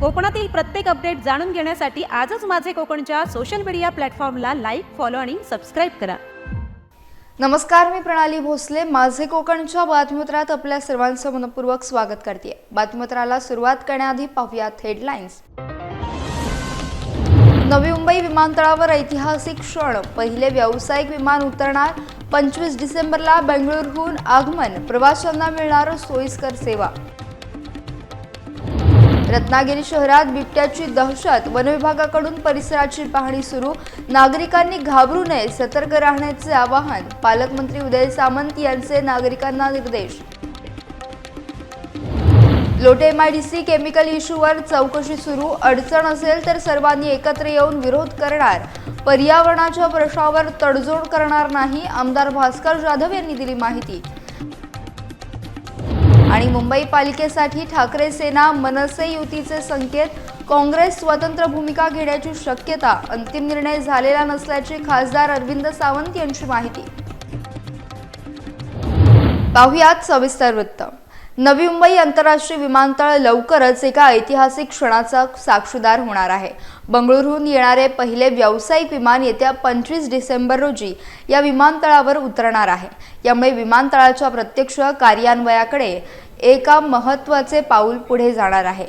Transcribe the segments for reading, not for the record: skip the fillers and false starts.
कोकणातील प्रत्येक अपडेट जाणून घेण्यासाठी आजच माझे कोकणच्या सोशल मीडिया प्लॅटफॉर्मला लाईक, फॉलो आणि सबस्क्राईब करा. नमस्कार, मी प्रणाली भोसले. माझे कोकणच्या बातमीपत्रात आपल्या सर्वांचं मनपूर्वक स्वागत करते. बातमीपत्राला सुरुवात करण्याआधी पाहूयात हेडलाईन्स. नवी मुंबई विमानतळावर ऐतिहासिक क्षण. पहिले व्यावसायिक विमान उतरणार. 25 डिसेंबरला बेंगळुरूहून आगमन. प्रवाशांना मिळणार सोयीस्कर सेवा. रत्नागिरी शहरात बिबट्याची दहशत. वन विभागाकडून परिसराची पाहणी सुरू. नागरिकांनी घाबरू नये, सतर्क राहण्याचे आवाहन. पालकमंत्री उदय सामंत यांचे नागरिकांना निर्देश. लोटे MIDC केमिकल इश्यूवर चौकशी सुरू. अडचण असेल तर सर्वांनी एकत्र येऊन विरोध करणार. पर्यावरणाच्या प्रश्नावर तडजोड करणार नाही, आमदार भास्कर जाधव यांनी दिली माहिती. आणि मुंबई पालिकेसाठी ठाकरे सेना मनसे युतीचे संकेत. काँग्रेस स्वतंत्र भूमिका घेण्याची शक्यता. अंतिम निर्णय झालेला नसल्याची खासदार अरविंद सावंत यांची माहिती. पाहुयात सविस्तर वृत्त. नवी मुंबई आंतरराष्ट्रीय विमानतळ लवकरच एका ऐतिहासिक क्षणाचा साक्षीदार होणार आहे. बंगळुरूहून येणारे पहिले व्यावसायिक विमान येत्या 25 डिसेंबर रोजी या विमानतळावर उतरणार आहे. यामुळे विमानतळाच्या प्रत्यक्ष कार्यान्वयाकडे एका महत्त्वाचे पाऊल पुढे जाणार आहे.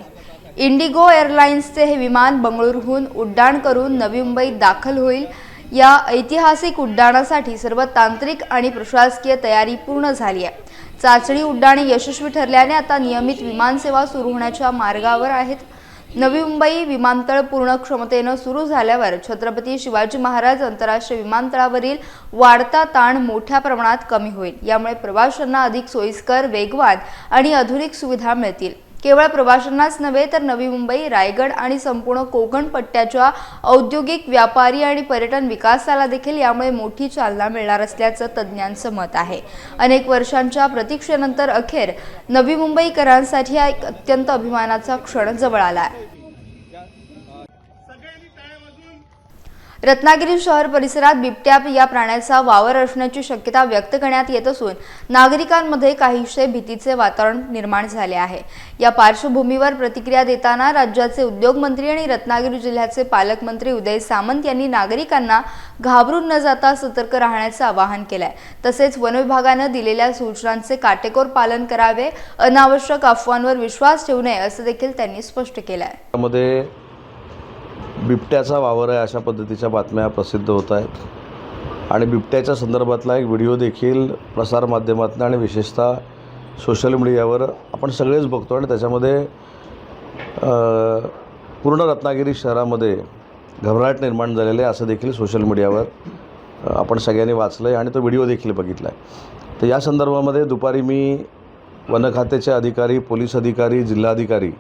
इंडिगो एअरलाइन्सचे हे विमान बंगळुरूहून उड्डाण करून नवी मुंबईत दाखल होईल. या ऐतिहासिक उड्डाणासाठी सर्व तांत्रिक आणि प्रशासकीय तयारी पूर्ण झाली आहे. चाचणी उड्डाणे यशस्वी ठरल्याने आता नियमित विमानसेवा सुरू होण्याच्या मार्गावर आहेत. नवी मुंबई विमानतळ पूर्ण क्षमतेने सुरू झाल्यावर छत्रपती शिवाजी महाराज आंतरराष्ट्रीय विमानतळावरील वाढता ताण मोठ्या प्रमाणात कमी होईल. यामुळे प्रवाशांना अधिक सोयीस्कर, वेगवान आणि आधुनिक सुविधा मिळतील. केवळ प्रवाशांनाच नव्हे तर नवी मुंबई, रायगड आणि संपूर्ण कोकण पट्ट्याच्या औद्योगिक, व्यापारी आणि पर्यटन विकासाला देखील यामुळे मोठी चालना मिळणार असल्याचं तज्ज्ञांचं मत आहे. अनेक वर्षांच्या प्रतीक्षेनंतर अखेर नवी मुंबईकरांसाठी हा एक अत्यंत अभिमानाचा क्षण जवळ आला आहे. रत्नागिरी शहर परिसरात बिबट्या या प्राण्याचा वावर असण्याची शक्यता व्यक्त करण्यात येत असून नागरिकांमध्ये काहीसे भीतीचे वातावरण निर्माण झाले आहे. या पार्श्वभूमीवर प्रतिक्रिया देताना राज्याचे उद्योगमंत्री आणि रत्नागिरी जिल्ह्याचे पालकमंत्री उदय सामंत यांनी नागरिकांना घाबरून न जाता सतर्क राहण्याचे आवाहन केले आहे. तसेच वन विभागाने दिलेल्या सूचनांचे काटेकोर पालन करावे, अनावश्यक अफवांवर विश्वास ठेवू नये असं देखील त्यांनी स्पष्ट केलं आहे. बिबट्याचा वावर आहे अशा पद्धतीच्या बातम्या प्रसिद्ध होत आहेत आणि बिबट्याच्या संदर्भातला एक व्हिडिओ देखील प्रसारमाध्यमातून आणि विशेषतः सोशल मीडियावर आपण सगळेच बघतो आणि त्याच्यामध्ये पूर्ण रत्नागिरी शहरामध्ये घबराट निर्माण झालेले असं देखील सोशल मीडियावर आपण सगळ्यांनी वाचलं आहे आणि तो व्हिडिओ देखील बघितला आहे. तर या संदर्भामध्ये दुपारी मी वन खात्याचे अधिकारी, पोलीस अधिकारी, जिल्हाधिकारी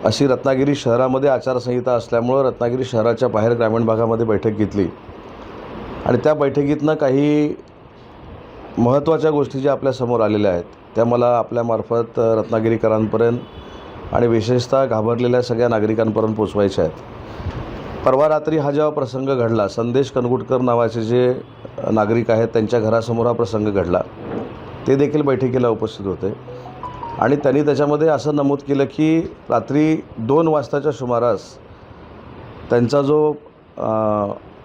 अशी रत्नागिरी शहरामध्ये आचारसंहिता असल्यामुळं रत्नागिरी शहराच्या बाहेर ग्रामीण भागामध्ये बैठक घेतली आणि त्या बैठकीतनं काही महत्त्वाच्या गोष्टी ज्या आपल्यासमोर आलेल्या आहेत त्या मला आपल्यामार्फत रत्नागिरीकरांपर्यंत आणि विशेषतः घाबरलेल्या सगळ्या नागरिकांपर्यंत पोचवायच्या आहेत. परवा रात्री हा जेव्हा प्रसंग घडला, संदेश कनगुटकर नावाचे जे नागरिक आहेत त्यांच्या घरासमोर हा प्रसंग घडला, ते देखील बैठकीला उपस्थित होते आणि त्यांनी त्याच्यामध्ये असं नमूद केलं की रात्री 2 वाजताच्या सुमारास त्यांचा जो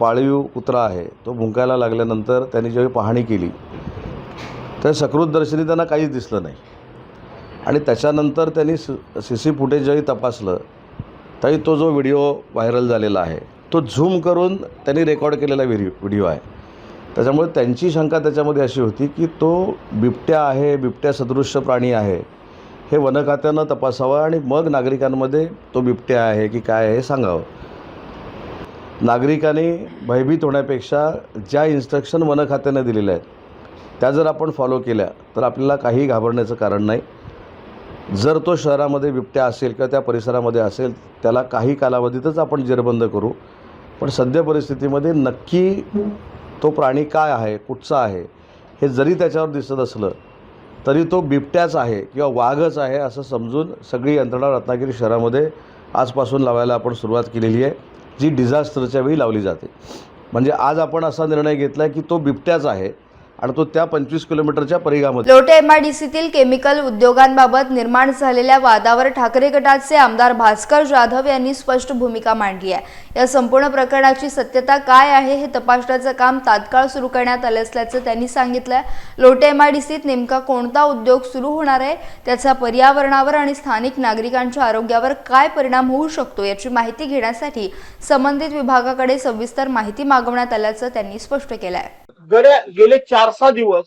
पाळीव कुत्रा आहे तो भुंकायला लागल्यानंतर त्यांनी जेव्हा पाहणी केली तर सकृतदर्शनी त्यांना काहीच दिसलं नाही आणि त्याच्यानंतर त्यांनी CC फुटेज जेव्हा तपासलं तरी तो जो व्हिडिओ व्हायरल झालेला आहे तो झूम करून त्यांनी रेकॉर्ड केलेला व्हिडिओ आहे. त्याच्यामुळे त्यांची शंका त्याच्यामध्ये अशी होती की तो बिबट्या आहे, बिबट्या सदृश्य प्राणी आहे, हे वन खात्यानं तपासावं आणि मग नागरिकांमध्ये तो बिबट्या आहे की काय आहे हे सांगावं. नागरिकांनी भयभीत होण्यापेक्षा ज्या इन्स्ट्रक्शन वन खात्यानं दिलेल्या आहेत त्या जर आपण फॉलो केल्या तर आपल्याला काही घाबरण्याचं कारण नाही. जर तो शहरामध्ये बिबट्या असेल किंवा त्या परिसरामध्ये असेल त्याला काही कालावधीतच आपण जेरबंद करू, पण सध्या परिस्थितीमध्ये नक्की तो प्राणी काय आहे, कुठचा आहे हे जरी त्याच्यावर दिसत असलं तरी तो बिबट्याच आहे किंवा वाघच आहे असं समजून सगळी यंत्रणा रत्नागिरी शहरामध्ये आजपासून लावायला आपण सुरुवात केलेली आहे, जी डिझास्टरच्या वेळी लावली जाते. म्हणजे आज आपण असा निर्णय घेतला आहे की तो बिबट्याच आहे आणि तो त्या 25 किलोमीटरच्या परिघामध्ये. लोटे MIDCतील केमिकल उद्योगांबाबत निर्माण झालेल्या वादावर ठाकरे गटाचे आमदार भास्कर जाधव यांनी स्पष्ट भूमिका मांडली आहे. या संपूर्ण प्रकरणाची सत्यता काय आहे हे तपासण्याचं काम तात्काळ सुरू करण्यात आलं असल्याचं त्यांनी सांगितलं. लोटे MIDCत नेमका कोणता उद्योग सुरू होणार आहे, त्याचा पर्यावरणावर आणि स्थानिक नागरिकांच्या आरोग्यावर काय परिणाम होऊ शकतो याची माहिती घेण्यासाठी संबंधित विभागाकडे सविस्तर माहिती मागवण्यात आल्याचं त्यांनी स्पष्ट केलं आहे. गेले 4-6 दिवस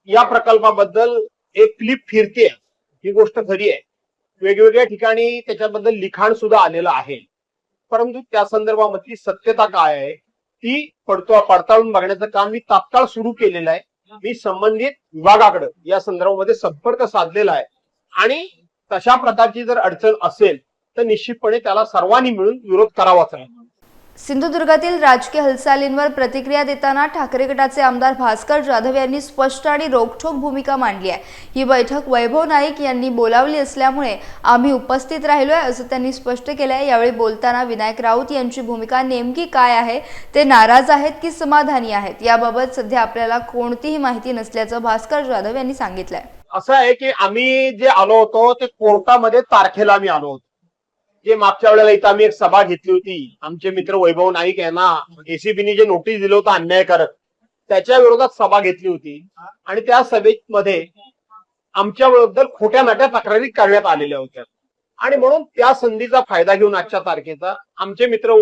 या प्रकल्पाबद्दल एक क्लिप फिरते, ही गोष्ट खरी आहे. वेगवेगळ्या ठिकाणी त्याच्याबद्दल लिखाण सुद्धा आलेलं आहे, परंतु त्या संदर्भामधली सत्यता काय आहे ती पडताळून बघण्याचं काम मी तात्काळ सुरू केलेलं आहे. मी संबंधित विभागाकडे या संदर्भामध्ये संपर्क साधलेला आहे आणि तशा प्रकारची जर अडचण असेल तर निश्चितपणे त्याला सर्वांनी मिळून विरोध करावाच आहे. सिंधुदुर्गातील राजकीय हालचालींवर प्रतिक्रिया देताना ठाकरे गटाचे आमदार भास्कर जाधव यांनी स्पष्ट आणि रोखठोक भूमिका मांडली आहे. ही बैठक वैभव नाईक यांनी बोलावली असल्यामुळे आम्ही उपस्थित राहिलोय असं त्यांनी स्पष्ट केलंय. यावेळी बोलताना विनायक राऊत यांची भूमिका नेमकी काय आहे, ते नाराज आहेत की समाधानी आहेत, याबाबत सध्या आपल्याला कोणतीही माहिती नसल्याचं भास्कर जाधव यांनी सांगितलंय. असं आहे की आम्ही जे आलो होतो ते कोर्टामध्ये तारखेला आम्ही आलो होतो. जे मागच्या वेळेला इथं आम्ही एक सभा घेतली होती, आमचे मित्र वैभव नाईक यांना ACBने जे नोटीस दिलं होतं अन्यायकारक, त्याच्या विरोधात सभा घेतली होती आणि त्या सभेमध्ये आमच्या बद्दल खोट्या नाट्या तक्रारी करण्यात आलेल्या होत्या आणि म्हणून त्या संधीचा फायदा घेऊन आजच्या तारखेचा आमचे मित्र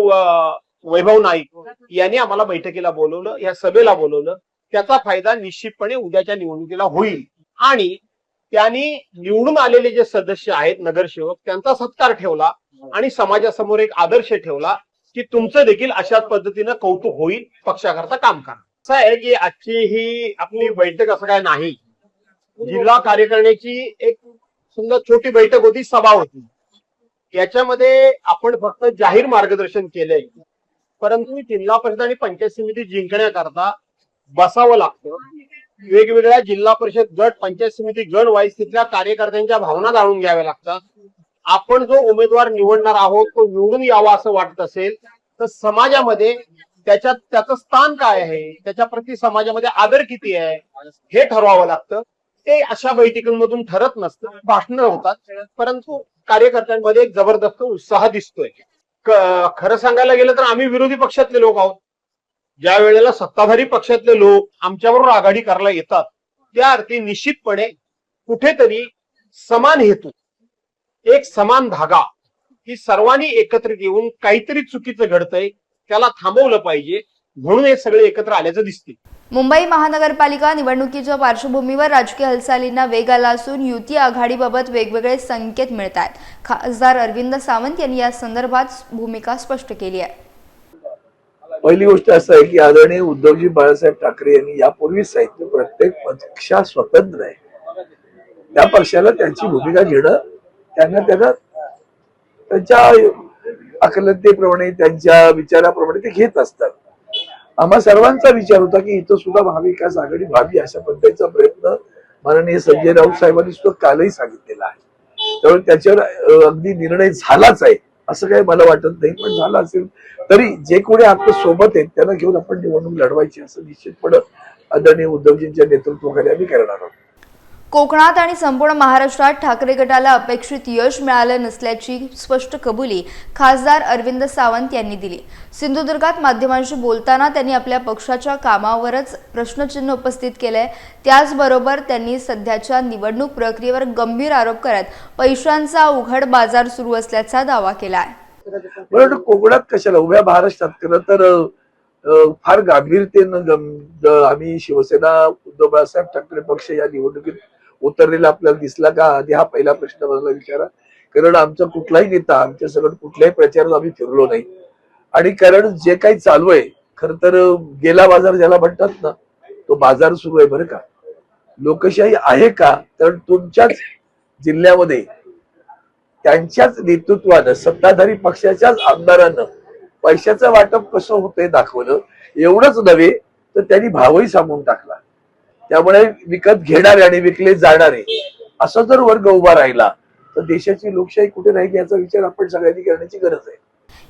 वैभव नाईक यांनी आम्हाला बैठकीला बोलवलं, या सभेला बोलवलं. त्याचा फायदा निश्चितपणे उद्याच्या निवडणुकीला होईल आणि त्यांनी निवडून आलेले जे सदस्य आहेत नगरसेवक त्यांचा सत्कार ठेवला आणि समाजासमोर एक आदर्श ठेवला की तुमचं देखील अशाच पद्धतीनं कौतुक होईल, पक्षाकरता काम करा. असं आहे की आजची ही आपली बैठक असं काय नाही, जिल्हा कार्यकारिणीची एक सुंदर छोटी बैठक होती, सभा होती. याच्यामध्ये आपण फक्त जाहीर मार्गदर्शन केलंय, परंतु जिल्हा परिषद आणि पंचायत समिती जिंकण्याकरता बसावं लागतं. वेगवेगळ्या जिल्हा परिषद गट, पंचायत समिती गण वाईज तिथल्या कार्यकर्त्यांच्या भावना जाणून घ्याव्या लागतात. आपण जो उमेदवार निवडणार आहोत तो निवडून यावा असं वाटत असेल तर समाजामध्ये त्याचं स्थान काय आहे, त्याच्या प्रति समाजामध्ये आदर किती आहे हे ठरवावं लागतं. ते अशा बैठकींमधून ठरत नसतं, भाषणं होतात, परंतु कार्यकर्त्यांमध्ये एक जबरदस्त उत्साह दिसतोय. खरं सांगायला गेलं तर आम्ही विरोधी पक्षातले लोक आहोत. ज्या वेळेला सत्ताधारी पक्षातले लोक आमच्याबरोबर आघाडी करायला येतात त्या अर्थी निश्चितपणे कुठेतरी समान हेतू, एक समान धागा, ही सर्वांनी एकत्रित येऊन काहीतरी चुकीचं घडतंय त्याला थांबवलं पाहिजे म्हणून हे सगळे एकत्र आल्याचं दिसते. मुंबई महानगरपालिका निवडणुकीच्या पार्श्वभूमीवर राजकीय हालचालींना वेग आला असून युती आघाडीबाबत वेगवेगळे संकेत मिळत आहेत. खासदार अरविंद सावंत यांनी या संदर्भात भूमिका स्पष्ट केली आहे. पहिली गोष्ट असं आहे की आदरणीय उद्धवजी बाळासाहेब ठाकरे यांनी यापूर्वीच सांगितलं प्रत्येक पक्ष स्वतंत्र आहे, त्या पक्षाला त्यांची भूमिका घेणं त्यांना त्यांच्या अकलतेप्रमाणे त्यांच्या विचाराप्रमाणे ते घेत असतात. आम्हा सर्वांचा विचार होता की इथं सुद्धा महाविकास आघाडी व्हावी अशा पद्धतीचा प्रयत्न माननीय संजय राऊत साहेबांनी सुद्धा कालही सांगितलेला आहे. त्यामुळे त्याच्यावर अगदी निर्णय झालाच आहे असं काही मला वाटत नाही, पण झाला असेल तरी जे कोणी आपल्या सोबत आहेत त्यांना घेऊन आपण निवडणूक लढवायची असं निश्चितपणे आदरणीय उद्धवजींच्या नेतृत्वाखाली आम्ही करणार आहोत. कोकणात आणि संपूर्ण महाराष्ट्रात ठाकरे गटाला अपेक्षित यश मिळालं नसल्याची स्पष्ट कबुली खासदार अरविंद सावंत यांनी दिली. सिंधुदुर्गात माध्यमांशी बोलताना त्यांनी आपल्या पक्षाच्या कामावरच प्रश्नचिन्ह उपस्थित केलंय. त्याचबरोबर त्यांनी सध्याच्या निवडणूक प्रक्रियेवर गंभीर आरोप करत पैशांचा उघड बाजार सुरू असल्याचा दावा केला आहे. बरं, कोकणात कशाला, उभ्या महाराष्ट्रात केलं तर फार गांभीर्यतेनं आम्ही शिवसेना उद्धव बाळासाहेब ठाकरे पक्ष या निवडणुकीत उतरलेला आपल्याला दिसला का, आधी हा पहिला प्रश्न मला विचारा. कारण आमचा कुठलाही नेता आमच्या सगळं कुठल्याही प्रचारात आम्ही फिरलो नाही आणि कारण जे काही चालू आहे खर तर गेला बाजार ज्याला म्हणतात ना तो बाजार सुरू आहे बरं का. लोकशाही आहे का, तर तुमच्याच जिल्ह्यामध्ये त्यांच्याच नेतृत्वानं सत्ताधारी पक्षाच्याच आमदारांना पैशाचं वाटप कसं होतंय दाखवलं. एवढंच नव्हे तर त्यांनी भावही सांगून टाकला. त्यामुळे विकत घेणारे आणि विकले जाणारे असा जर वर्ग उभा राहिला तर देशाची लोकशाही कुठे राहील याचा विचार आपण सगळ्यांनी करण्याची गरज आहे.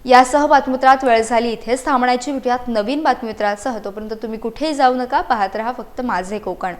यासह बातमीपत्रात वेळ झाली इथेच थांबण्याची. भेटूयात नवीन बातमीपत्रासह. तोपर्यंत तुम्ही कुठेही जाऊ नका, पाहत रहा फक्त माझे कोकण.